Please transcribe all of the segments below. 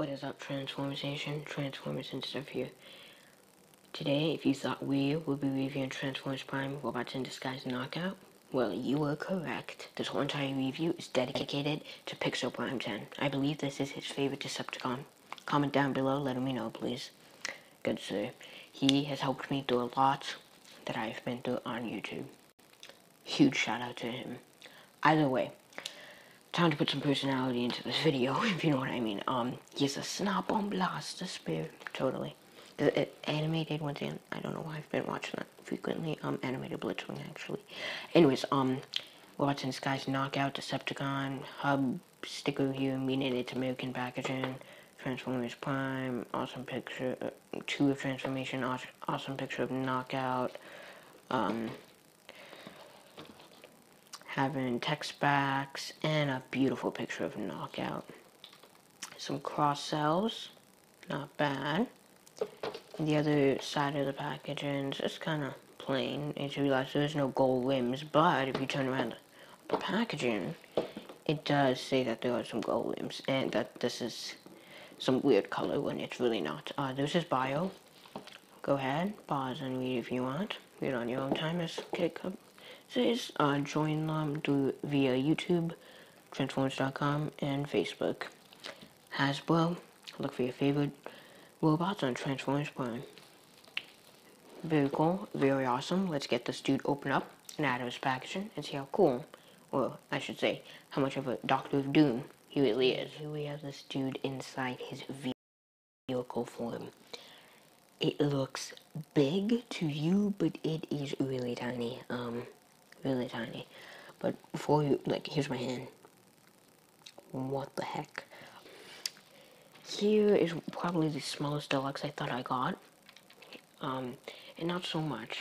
What is up, Transformers Nation? Transformers and stuff here. Today, if you thought we would be reviewing Transformers Prime Robots in Disguise Knockout, well, you were correct. This whole entire review is dedicated to Pixel Prime 10. I believe this is his favorite Decepticon. Comment down below, letting me know, please. Good sir. He has helped me through a lot that I've been through on YouTube. Huge shout out to him. Either way, time to put some personality into this video, if you know what I mean. He's a snap on blaster spear, totally. The animated once again, I don't know why I've been watching that frequently. Animated Blitzwing actually. Anyways, Robots in Disguise Knockout, Decepticon, Hub sticker here, meaning it's American packaging. Transformers Prime, awesome picture, 2 of Transformation, awesome picture of Knockout. Having text backs and a beautiful picture of Knockout. Some cross cells, not bad. And the other side of the packaging is just kind of plain. As you realize, there's no gold rims, but if you turn around the packaging, it does say that there are some gold rims, and that this is some weird color when it's really not. There's his bio. Go ahead, pause and read if you want. Read on your own time, as Kid says. Join them via YouTube, transformers.com, and Facebook. Hasbro, look for your favorite robots on Transformers Prime. Very cool, very awesome. Let's get this dude open up and out of his packaging and see how cool, or I should say, how much of a Doctor of Doom he really is. Here we have this dude inside his vehicle form. It looks big to you, but it is really tiny. Really tiny. But before you, here's my hand. What the heck? Here is probably the smallest deluxe I thought I got. And not so much.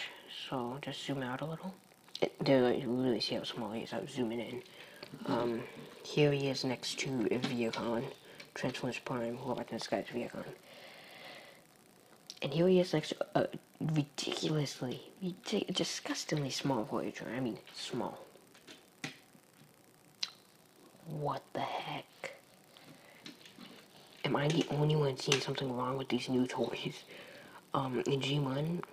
So just zoom out a little. There, you really see how small he is. I was zooming in. Here he is next to Viacon, Transformers Prime, Robots in Disguise Viacon. And here he is next to a disgustingly small Voyager. I mean, small. What the heck? Am I the only one seeing something wrong with these new toys? In G1,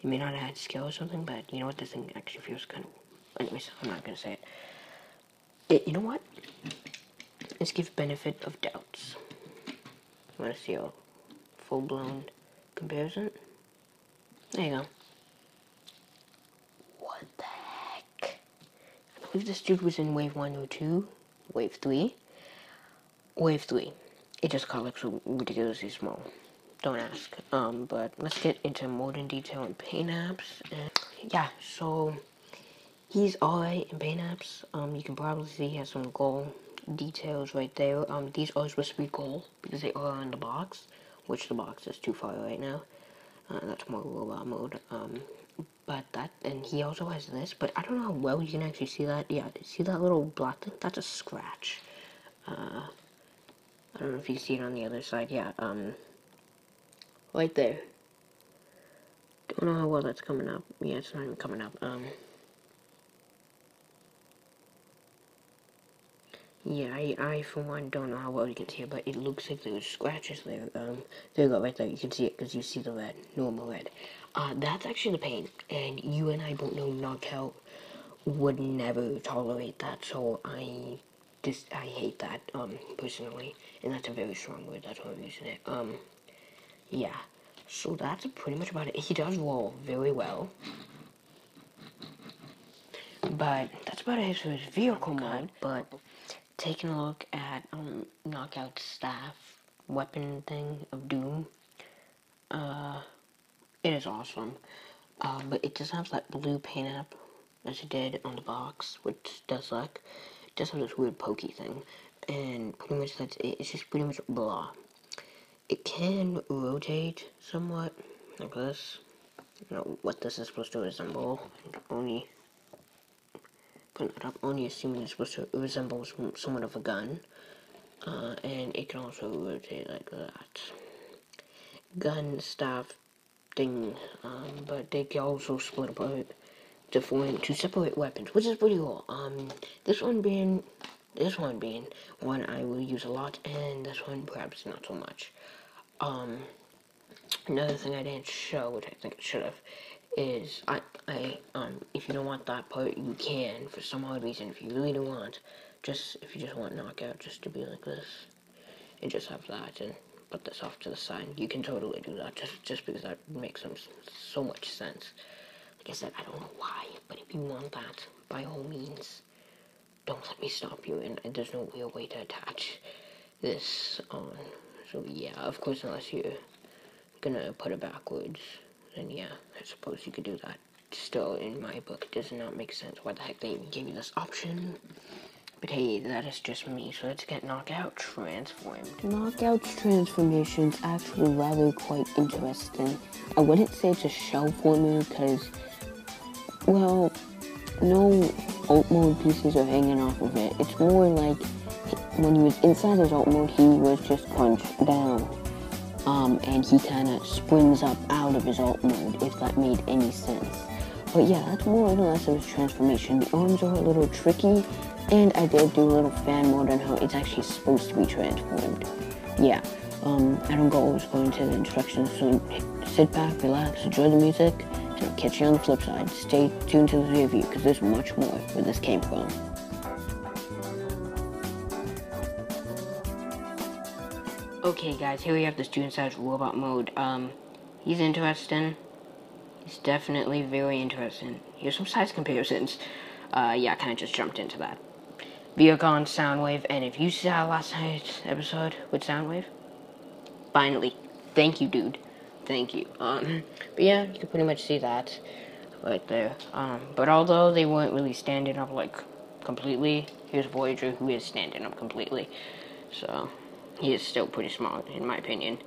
you may not have had scale or something, but you know what? This thing actually feels kind of... Anyways, I'm not gonna say it. You know what? Let's give benefit of doubts. You wanna see a full-blown comparison? There you go. What the heck? I believe this dude was in Wave 1 or 2. Wave 3. Wave 3. It just got so ridiculously small. Don't ask. But let's get into more in detail in paint apps. And yeah, so he's alright in paint apps. You can probably see he has some gold details right there. These are supposed to be gold because they are on the box, which the box is too far right now. That's more robot mode. But that, and he also has this, but I don't know how well you can actually see that. Yeah, see that little black thing? That's a scratch. I don't know if you see it on the other side. Yeah, right there. Don't know how well that's coming up. Yeah, it's not even coming up. Yeah, I for one don't know how well you can see it, but it looks like there's scratches there. There you go, right there. You can see it because you see the red, normal red. That's actually the paint, and you and I both know Knockout would never tolerate that, so I hate that, personally, and that's a very strong word, that's why I'm using it. Yeah, so that's pretty much about it. He does roll very well, but that's about it for his vehicle mode. But taking a look at Knockout's staff weapon thing of Doom, it is awesome. But it does have that blue paint app as it did on the box, which does have this weird pokey thing, and pretty much that's it. It's just pretty much blah. It can rotate somewhat like this. I don't know what this is supposed to resemble. Only putting it up, only assuming it's supposed to resemble somewhat of a gun. And it can also rotate like that. Gun staff thing, but they can also split apart to separate weapons, which is pretty cool. This one being This one being one I will use a lot, and this one perhaps not so much. Another thing I didn't show, which I think I should have, is if you don't want that part, you can, for some odd reason, if you really don't want, if you just want knockout just to be like this, and just have that, and put this off to the side, you can totally do that, just because that makes so much sense. Like I said, I don't know why, but if you want that, by all means, don't let me stop you, and there's no real way to attach this on. So yeah, of course, unless you're gonna put it backwards, then yeah, I suppose you could do that. Still, in my book, it does not make sense why the heck they even gave you this option. But hey, that is just me, so let's get Knockout transformed. Knockout's transformation is actually rather quite interesting. I wouldn't say it's a shell former, because, well, no alt mode pieces are hanging off of it. It's more like, when he was inside his alt mode, he was just crunched down. And he kind of springs up out of his alt mode, if that made any sense. But yeah, that's more or less of his transformation. The arms are a little tricky, and I did do a little fan mode on how it's actually supposed to be transformed. Yeah, I don't always go into the instructions, so sit back, relax, enjoy the music, and I'll catch you on the flip side. Stay tuned to the review, because there's much more where this came from. Okay guys, here we have the student size robot mode. He's interesting. He's definitely very interesting. Here's some size comparisons. Yeah, I kind of just jumped into that. Viacon, Soundwave, and if you saw last night's episode with Soundwave, finally, thank you, dude. Thank you. But yeah, you can pretty much see that right there. But although they weren't really standing up, like, completely, here's Voyager, who is standing up completely. So he is still pretty small, in my opinion.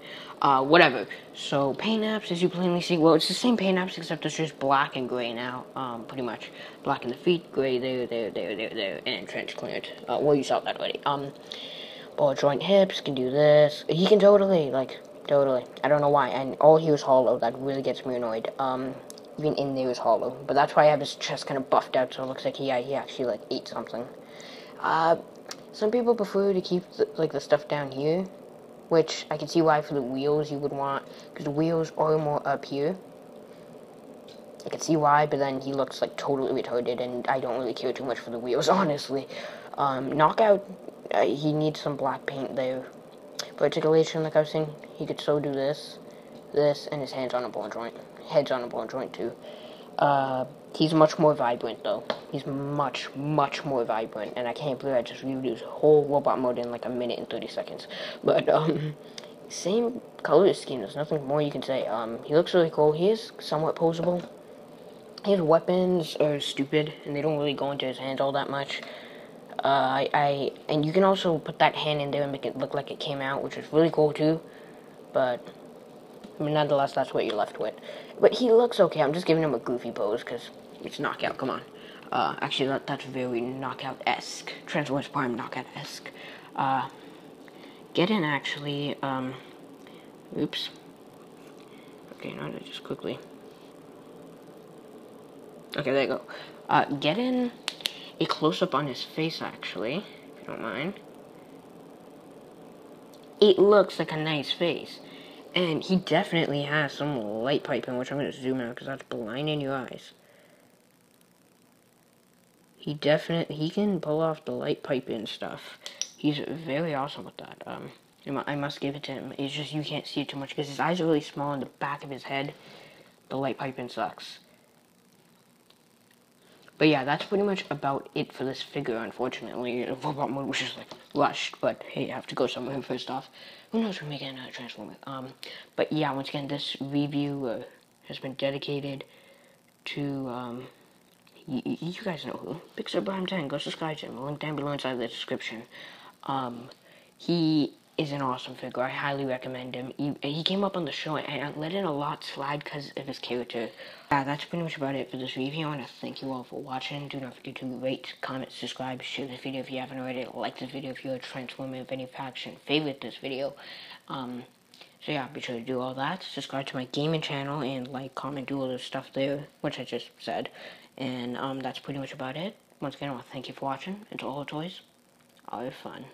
Whatever. So, paint apps, as you plainly see, well, it's the same paint apps, except it's just black and gray now, pretty much. Black in the feet, gray there, and trench cleared. Well, you saw that already. Ball joint hips, can do this. He can totally. I don't know why, and all here is hollow. That really gets me annoyed. Even in there is hollow. But that's why I have his chest kind of buffed out, so it looks like he actually, like, ate something. Some people prefer to keep, the stuff down here, which I can see why for the wheels you would want, because the wheels are more up here. I can see why, but then he looks, like, totally retarded, and I don't really care too much for the wheels, honestly. Knockout, he needs some black paint there. For articulation, like I was saying, he could so do this, and his hands on a ball joint. Head's on a ball joint, too. He's much more vibrant, though. He's much, much more vibrant, and I can't believe I just reviewed his whole robot mode in, like, a minute and 30 seconds. But, same color scheme, there's nothing more you can say. He looks really cool. He is somewhat posable. His weapons are stupid, and they don't really go into his hands all that much. And you can also put that hand in there and make it look like it came out, which is really cool, too. But, I mean, nonetheless, that's what you're left with. But he looks okay. I'm just giving him a goofy pose, because it's Knockout, come on. Actually, that's very Knockout-esque. Transformers Prime Knockout-esque. Get in, actually, oops. Okay, now just quickly. Okay, there you go. Get in a close-up on his face, actually, if you don't mind. It looks like a nice face. And he definitely has some light piping, which I'm going to zoom out because that's blinding your eyes. He can pull off the light piping stuff. He's very awesome with that. I must give it to him. It's just you can't see it too much because his eyes are really small in the back of his head. The light piping sucks. But yeah, that's pretty much about it for this figure, unfortunately. Robot mode was just, like, rushed, but hey, I have to go somewhere first off. Who knows, we're making a Transformer. But yeah, once again, this review has been dedicated to, you guys know who. Pixar Prime 10, go subscribe to him. Link down below inside the description. He is an awesome figure. I highly recommend him. He came up on the show, and I let in a lot slide because of his character. Yeah, that's pretty much about it for this review. I want to thank you all for watching. Do not forget to rate, comment, subscribe, share this video if you haven't already. Like this video if you're a Transformer of any faction. Favorite this video. So yeah, be sure to do all that. Subscribe to my gaming channel and like, comment, do all this stuff there, which I just said. And that's pretty much about it. Once again, I want to thank you for watching. And to all the toys, are fun.